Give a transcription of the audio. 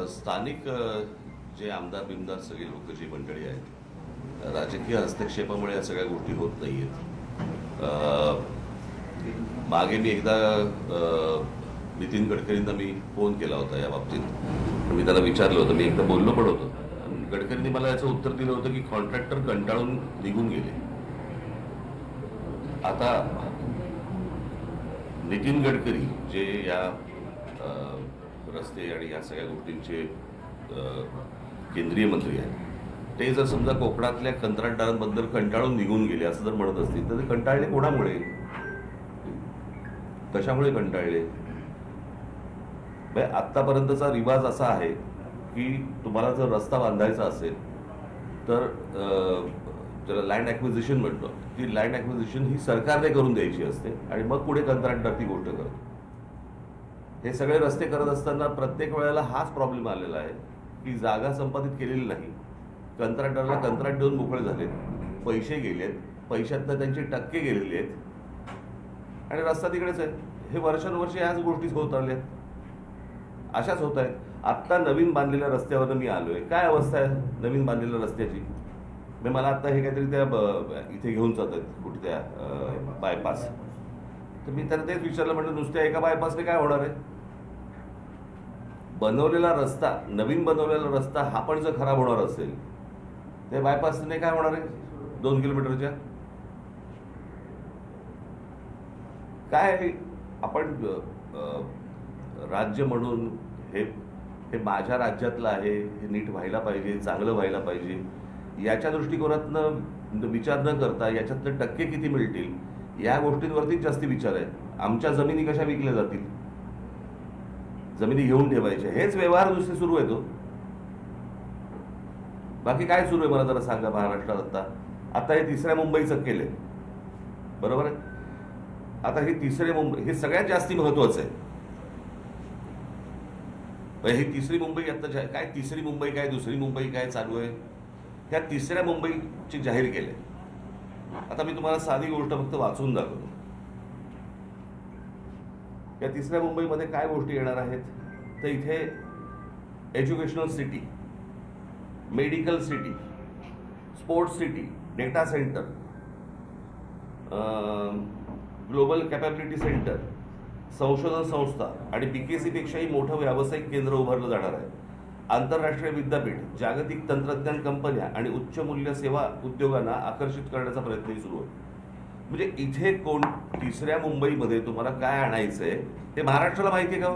स्थानिक जे आमदार बिमदार सगळे लोक जी मंडळी आहेत, राजकीय हस्तक्षेपामुळे या सगळ्या गोष्टी होत नाही आहेत. मागे मी एकदा नितीन गडकरींना मी फोन केला होता या बाबतीत. मी त्यांना विचारलं होतं, मी एकदा बोललो पण होतो. गडकरींनी मला याचं उत्तर दिलं होतं की कॉन्ट्रॅक्टर कंटाळून निघून गेले. आता नितीन गडकरी जे या रस्ते आणि या सगळ्या गोष्टींचे केंद्रीय मंत्री आहेत, ते जर समजा कोकणातल्या कंत्राटदारांबद्दल कंटाळून निघून गेले असं जर म्हणत असतील तर ते कंटाळले कोणामुळे, कशामुळे कंटाळले? आत्तापर्यंतचा रिवाज असा आहे की तुम्हाला जर रस्ता बांधायचा असेल तर ज्याला लँड ॲक्विजिशन म्हणतो, ती लँड ॲक्विजिशन ही सरकारने करून द्यायची असते आणि मग पुढे कंत्राटदार ती गोष्ट करतो. हे सगळे रस्ते करत असताना प्रत्येक वेळेला हाच प्रॉब्लेम आलेला आहे की जागा संपादित केलेली नाही, कंत्राटदाराला कंत्राट देऊन मोकळे झालेत, पैसे गेलेत, पैशातनं त्यांचे टक्के गेलेले आहेत आणि रस्ता तिकडेच आहे. हे वर्षानुवर्षे ह्याच गोष्टी होत आल्या, अशाच होत आहेत. आत्ता नवीन बांधलेल्या रस्त्यावर मी आलोय, काय अवस्था आहे नवीन बांधलेल्या रस्त्याची? मला आत्ता हे काहीतरी त्या इथे घेऊन जात आहेत, कुठे त्या बायपास. तर मी त्यांना तेच विचारलं, म्हटलं नुसत्या एका बायपासने काय होणार आहे? बनवलेला रस्ता, नवीन बनवलेला रस्ता हा पण जर खराब होणार असेल ते बायपासने काय होणार आहे? 2 किलोमीटरच्या काय आपण राज्य म्हणून हे माझ्या राज्यातलं आहे, हे नीट व्हायला पाहिजे, चांगलं व्हायला पाहिजे, याच्या दृष्टिकोनातनं विचार न करता याच्यातनं टक्के किती मिळतील या गोष्टींवरतीच जास्ती विचार आहे. आमच्या जमिनी कशा विकल्या जातील, जमिनी घेऊन ठेवायच्या, हेच व्यवहार नुसते सुरू आहे. तो बाकी काय सुरू आहे मला जरा सांगा महाराष्ट्रात? आता हे तिसऱ्या मुंबईचं केलंय, बरोबर आहे? आता हे तिसरे मुंबई हे सगळ्यात जास्ती महत्वाचं आहे. ही तिसरी मुंबई आता काय, तिसरी मुंबई काय, दुसरी मुंबई काय चालू आहे, त्या तिसऱ्या मुंबईची जाहीर केले. आता मी तुम्हाला साधी गोष्ट फक्त वाचून दाखवतो. या तिसऱ्या मुंबईमध्ये काय गोष्टी येणार आहेत तर इथे educational city, medical city, sports city, data centre, global capability centre, संशोधन संस्था आणि BKC पेक्षाही मोठं व्यावसायिक केंद्र उभारलं जाणार आहे. आंतरराष्ट्रीय विद्यापीठ, जागतिक तंत्रज्ञान कंपन्या आणि उच्च मूल्य सेवा उद्योगांना आकर्षित करण्याचा प्रयत्नही सुरू आहे. म्हणजे इथे तिसऱ्या मुंबईमध्ये तुम्हाला काय आणायचंय ते महाराष्ट्राला माहिती आहे का?